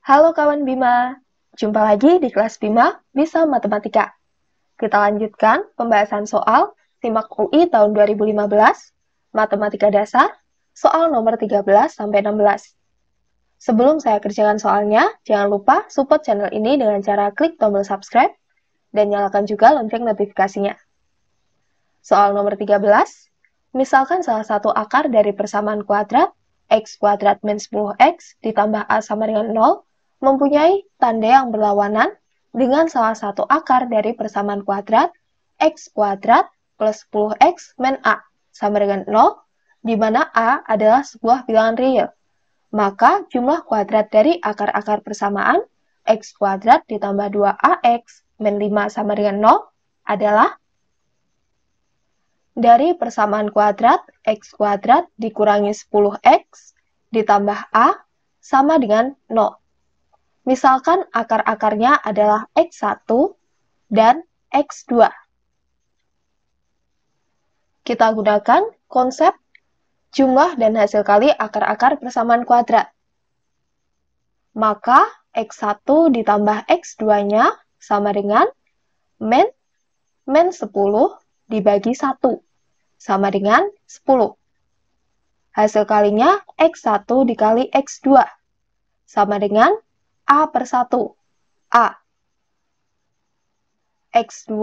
Halo kawan Bima, jumpa lagi di kelas Bima Bisa Matematika. Kita lanjutkan pembahasan soal SIMAK UI tahun 2015, Matematika Dasar, soal nomor 13-16. Sebelum saya kerjakan soalnya, jangan lupa support channel ini dengan cara klik tombol subscribe dan nyalakan juga lonceng notifikasinya. Soal nomor 13, misalkan salah satu akar dari persamaan kuadrat x kuadrat min 10x ditambah a sama dengan 0 mempunyai tanda yang berlawanan dengan salah satu akar dari persamaan kuadrat x kuadrat plus 10x min a sama dengan 0, di mana a adalah sebuah bilangan real. Maka jumlah kuadrat dari akar-akar persamaan x kuadrat ditambah 2ax min 5 sama dengan 0 adalah dari persamaan kuadrat x kuadrat dikurangi 10x ditambah a sama dengan 0. Misalkan akar-akarnya adalah x1 dan x2. Kita gunakan konsep jumlah dan hasil kali akar-akar persamaan kuadrat. Maka x1 ditambah x2-nya sama dengan min 10 dibagi 1 sama dengan 10. Hasil kalinya x1 dikali x2 sama dengan a per 1. A. X2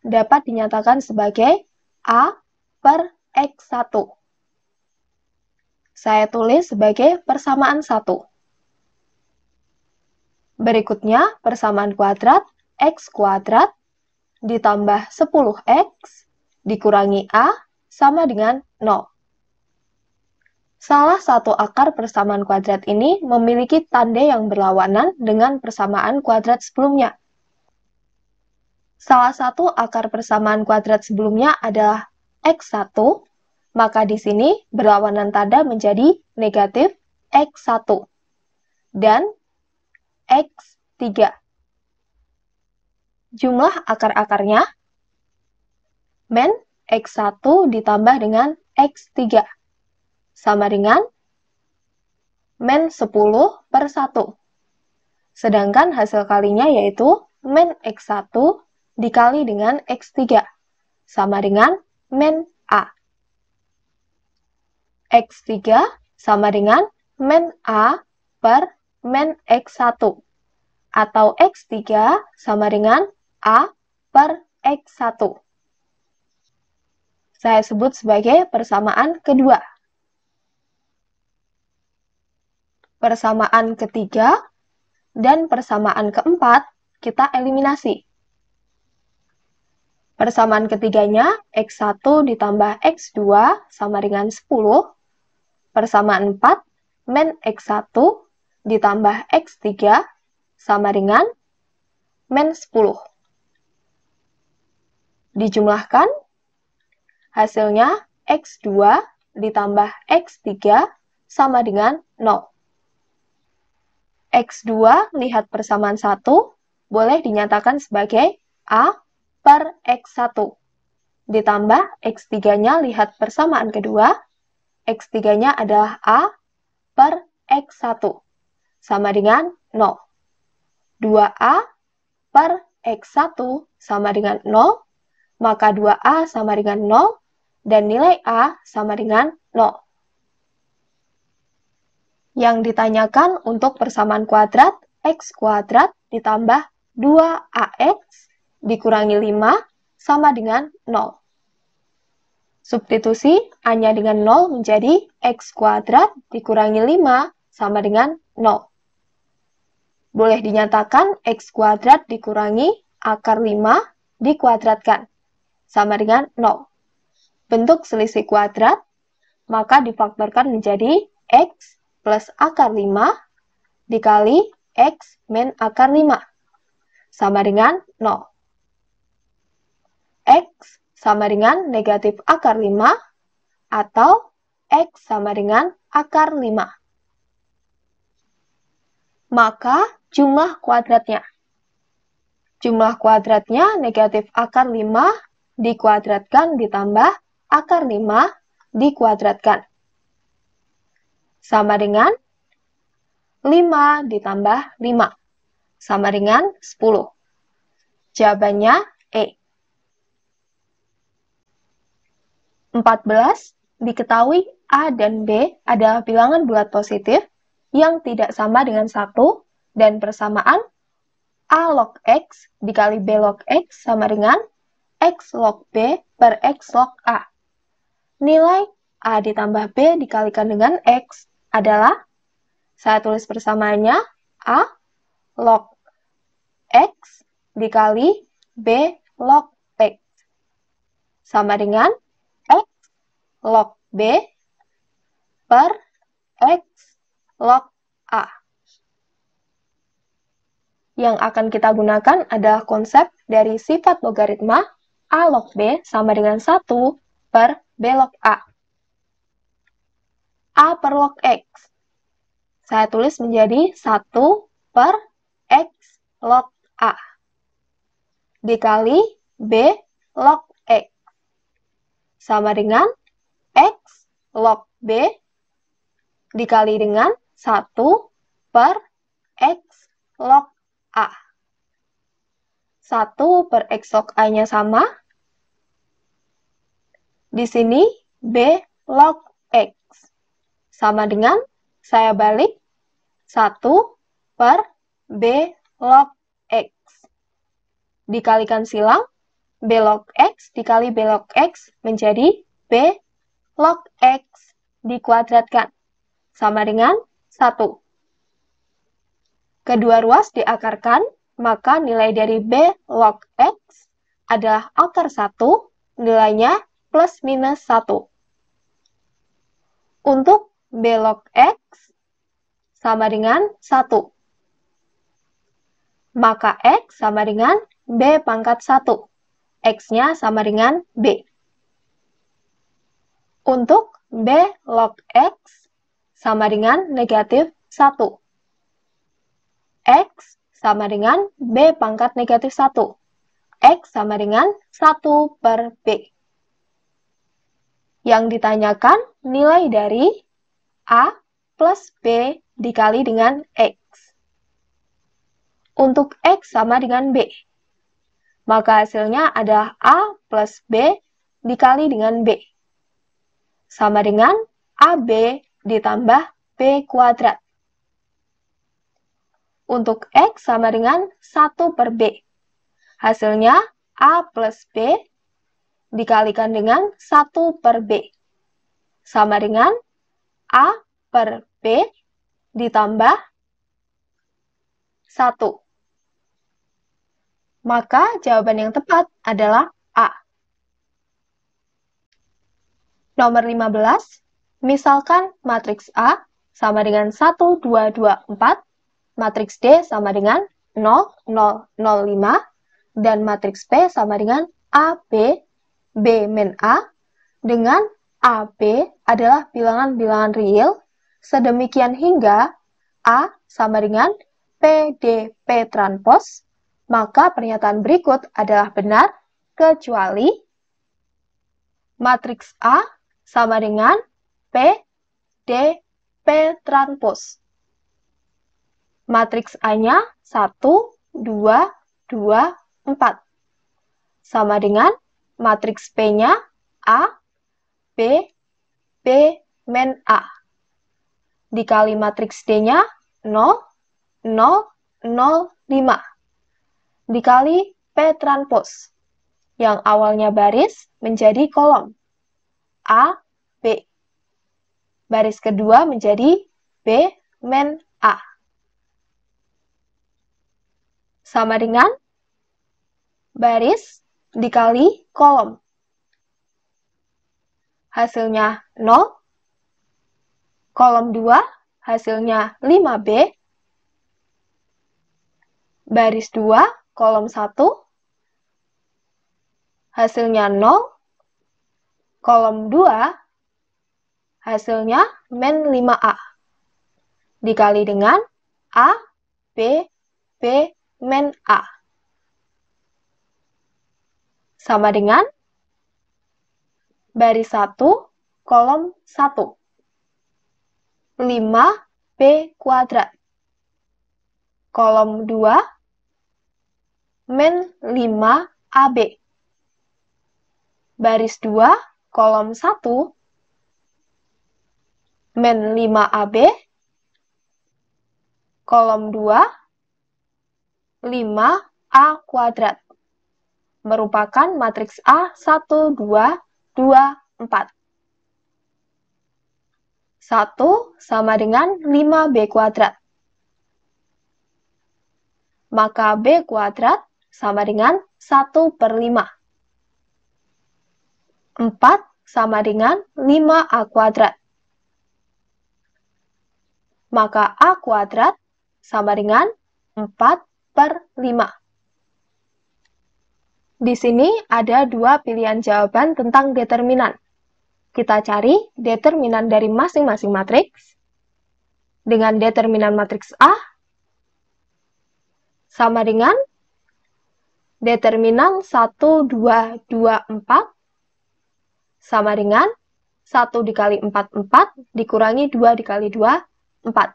dapat dinyatakan sebagai a per x1. Saya tulis sebagai persamaan 1. Berikutnya persamaan kuadrat x kuadrat ditambah 10x dikurangi a sama dengan 0. Salah satu akar persamaan kuadrat ini memiliki tanda yang berlawanan dengan persamaan kuadrat sebelumnya. Salah satu akar persamaan kuadrat sebelumnya adalah x1, maka di sini berlawanan tanda menjadi negatif x1 dan x3. Jumlah akar-akarnya min x1 ditambah dengan x3 sama dengan min 10 per 1. Sedangkan hasil kalinya yaitu min x1 dikali dengan x3 sama dengan min a. x3 sama dengan min a per min x1 atau x3 sama dengan a per x1. Saya sebut sebagai persamaan kedua. Persamaan ketiga dan persamaan keempat kita eliminasi. Persamaan ketiganya x1 ditambah x2 sama dengan 10. Persamaan 4 min x1 ditambah x3 sama dengan min 10. Dijumlahkan, hasilnya x2 ditambah x3 sama dengan 0. x2 lihat persamaan 1 boleh dinyatakan sebagai a per x1. Ditambah x3-nya lihat persamaan kedua, x3-nya adalah a per x1 sama dengan 0. 2a per x1 sama dengan 0, maka 2a sama dengan 0 dan nilai a sama dengan 0. Yang ditanyakan untuk persamaan kuadrat x kuadrat ditambah 2ax dikurangi 5 sama dengan 0. Substitusi a-nya dengan 0 menjadi x kuadrat dikurangi 5 sama dengan 0. Boleh dinyatakan x kuadrat dikurangi akar 5 dikuadratkan sama dengan 0. Bentuk selisih kuadrat, maka difaktorkan menjadi x plus akar 5 dikali x min akar 5 sama dengan 0. X sama dengan negatif akar 5 atau x sama dengan akar 5. Maka jumlah kuadratnya. Jumlah kuadratnya negatif akar 5 dikuadratkan ditambah akar 5 dikuadratkan. Sama dengan 5 ditambah 5 sama dengan 10. Jawabannya E. 14. Diketahui A dan B adalah bilangan bulat positif yang tidak sama dengan 1 dan persamaan A log X dikali B log X sama dengan X log B per X log A. Nilai A ditambah B dikalikan dengan X adalah, saya tulis persamaannya, A log X dikali B log X sama dengan X log B per X log A. Yang akan kita gunakan adalah konsep dari sifat logaritma A log B sama dengan 1 per B log A. A per log X. Saya tulis menjadi 1 per X log A dikali B log X sama dengan X log B dikali dengan 1 per X log A. 1 per X log A-nya sama. Di sini B log X sama dengan, saya balik, 1 per B log X. Dikalikan silang, B log X dikali B log X menjadi B log X dikuadratkan, sama dengan 1. Kedua ruas diakarkan, maka nilai dari B log X adalah akar 1, nilainya plus minus 1. Untuk B log X sama dengan 1. Maka X sama dengan B pangkat 1. X-nya sama dengan B. Untuk B log X sama dengan negatif 1. X sama dengan B pangkat negatif 1. X sama dengan 1 per B. Yang ditanyakan nilai dari A plus B dikali dengan X. Untuk X sama dengan B, maka hasilnya adalah A plus B dikali dengan B, sama dengan AB ditambah B kuadrat. Untuk X sama dengan 1 per B, hasilnya A plus B dikalikan dengan 1 per B, sama dengan A per B ditambah 1. Maka jawaban yang tepat adalah A. Nomor 15, misalkan matriks A sama dengan 1, 2, 2, 4, matriks D sama dengan 0, 0, 0, 5, dan matriks P sama dengan A, B, B min A, dengan A, B adalah bilangan-bilangan real, sedemikian hingga A sama dengan P, D, P transpos, maka pernyataan berikut adalah benar kecuali matriks A sama dengan P, D, P transpos. Matriks A-nya 1, 2, 2, 4. Sama dengan matriks P-nya A, B, B min A. Dikali matriks D-nya 0, 0, 0, 5. Dikali P transpos, yang awalnya baris menjadi kolom, A, B. Baris kedua menjadi B min A. Sama dengan baris dikali kolom. Hasilnya 0. Kolom 2 hasilnya 5B. Baris 2 kolom 1 hasilnya 0. Kolom 2 hasilnya min 5A. Dikali dengan A, B, B min A. Sama dengan baris 1 kolom 1. 5B kuadrat kolom 2, min 5 AB. Baris 2, kolom 1, min 5 AB, kolom 2, 5A kuadrat, merupakan matriks A 1, 2, 2, 4. 1 sama dengan 5B kuadrat. Maka B kuadrat sama dengan 1/5. 4 sama dengan 5A kuadrat. Maka A kuadrat sama dengan 4/5. Di sini ada dua pilihan jawaban tentang determinan. Kita cari determinan dari masing-masing matriks. Dengan determinan matriks A sama dengan determinan 1, 2, 2, 4 sama dengan 1 dikali 4, 4 dikurangi 2 dikali 2, 4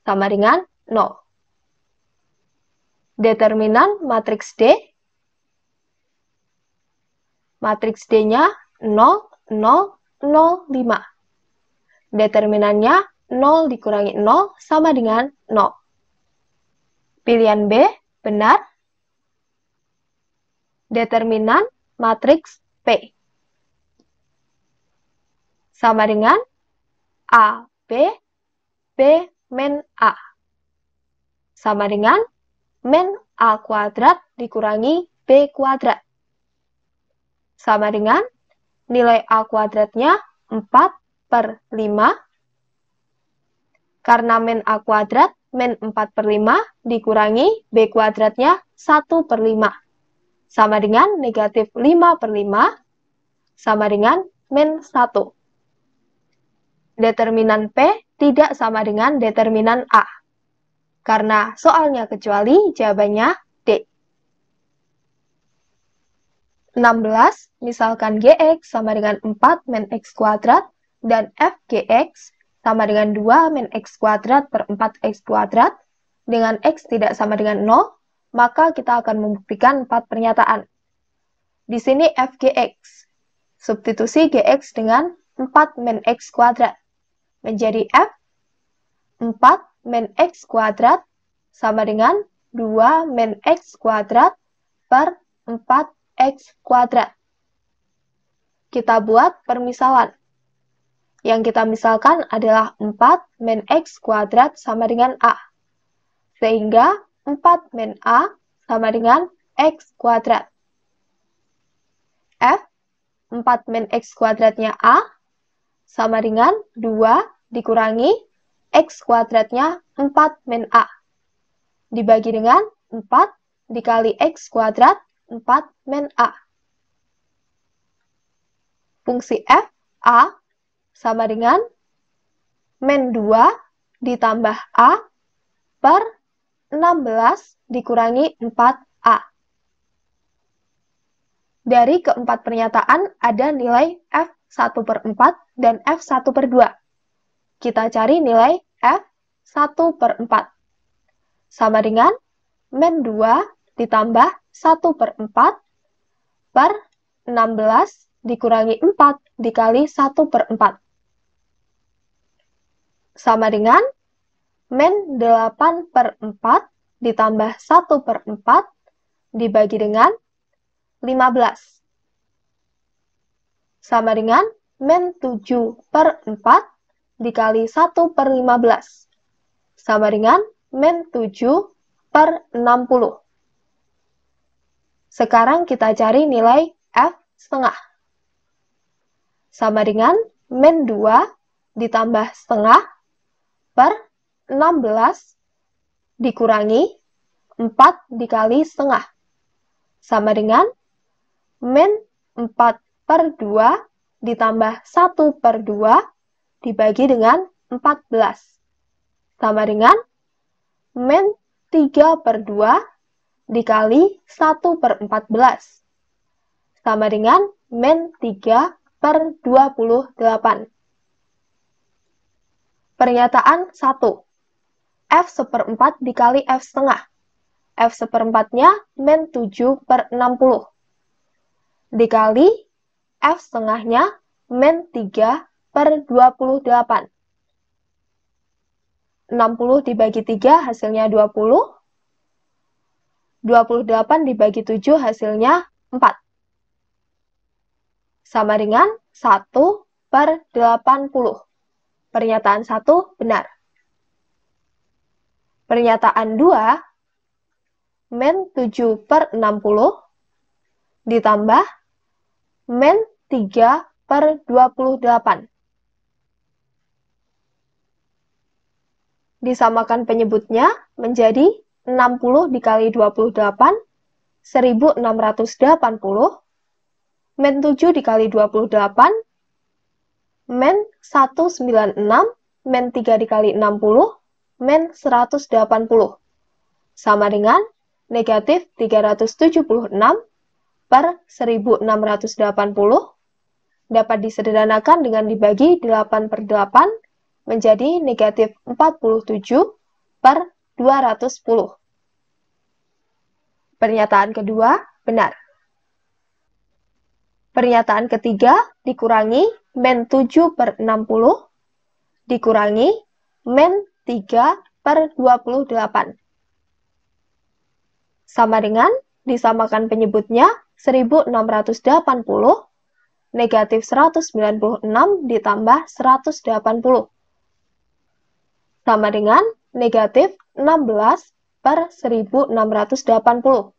sama dengan 0. Determinan matriks D, matriks D-nya 0, 0, 0, 5. Determinannya 0 dikurangi 0 sama dengan 0. Pilihan B benar. Determinan matriks P sama dengan A, B, B min A. Sama dengan min A kuadrat dikurangi B kuadrat. Sama dengan nilai A kuadratnya 4/5. Karena min A kuadrat, min 4/5 dikurangi B kuadratnya 1/5. Sama dengan negatif 5/5 sama dengan min 1. Determinan P tidak sama dengan determinan A. Karena soalnya kecuali, jawabannya D. 16, misalkan Gx sama dengan 4 min X kuadrat dan Fgx sama dengan 2 min X kuadrat per 4X kuadrat dengan X tidak sama dengan 0, maka kita akan membuktikan 4 pernyataan. Di sini Fgx, substitusi Gx dengan 4 min X kuadrat. Menjadi F 4 min X kuadrat sama dengan 2 min X kuadrat per 4X kuadrat. Kita buat permisalan. Yang kita misalkan adalah 4 min X kuadrat sama dengan A. Sehingga 4 min A sama dengan X kuadrat. F 4 min X kuadratnya A sama dengan 2 dikurangi X kuadratnya 4 min A. Dibagi dengan 4 dikali X kuadrat 4 min A. Fungsi F, A, sama dengan min 2 ditambah A per 16 dikurangi 4A. Dari keempat pernyataan ada nilai F1/4 dan F1/2. Kita cari nilai F1/4. Sama dengan min 2 ditambah 1/4 per 16 dikurangi 4 dikali 1/4. Sama dengan min 8/4 ditambah 1/4 dibagi dengan 15. Sama dengan min 7/4 dikali 1/15. Sama dengan min 7/60. Sekarang kita cari nilai F setengah. Sama dengan min 2 ditambah setengah per 16 dikurangi 4 dikali setengah. Sama dengan min 4/2 ditambah 1/2 dibagi dengan 14. Sama dengan min 3/2 dikali 1/14. Sama dengan min 3/28. Pernyataan 1. F seperempat dikali F setengah. F seperempatnya min 7/60. Dikali F setengahnya min 3/28. 60 dibagi 3 hasilnya 20. 28 dibagi 7 hasilnya 4. Sama dengan 1/80. Pernyataan 1 benar. Pernyataan 2, min 7/60 ditambah min 3/28. Disamakan penyebutnya menjadi 60 dikali 28, 1680, min 7 dikali 28, min 196, min 3 dikali 60, min 180. Sama dengan negatif 376/1680 dapat disederhanakan dengan dibagi 8/8 menjadi negatif 47/210. Pernyataan kedua benar. Pernyataan ketiga dikurangi min 7/60 dikurangi min 3/28. Sama dengan disamakan penyebutnya 1680 negatif 196 ditambah 180. Sama dengan negatif 16/1680.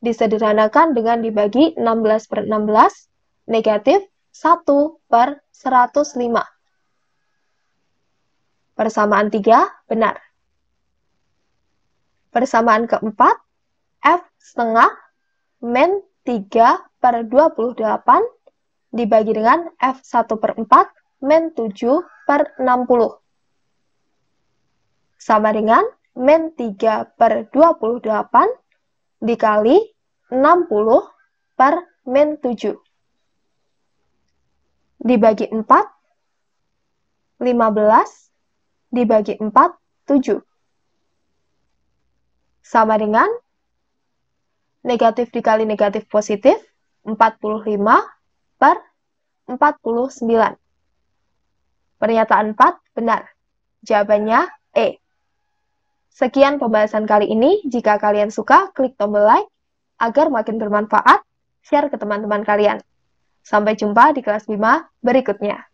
Disederhanakan dengan dibagi 16/16, negatif 1/105. Persamaan 3 benar. Persamaan keempat, F setengah min 3/28 dibagi dengan F 1/4 min 7/60. Sama dengan min 3/28 dikali 60/min 7. Dibagi 4, 15 dibagi 4, 7. Sama dengan negatif dikali negatif positif, 45/49. Pernyataan 4 benar. Jawabannya E. Sekian pembahasan kali ini. Jika kalian suka, klik tombol like agar makin bermanfaat, share ke teman-teman kalian. Sampai jumpa di kelas 5 berikutnya.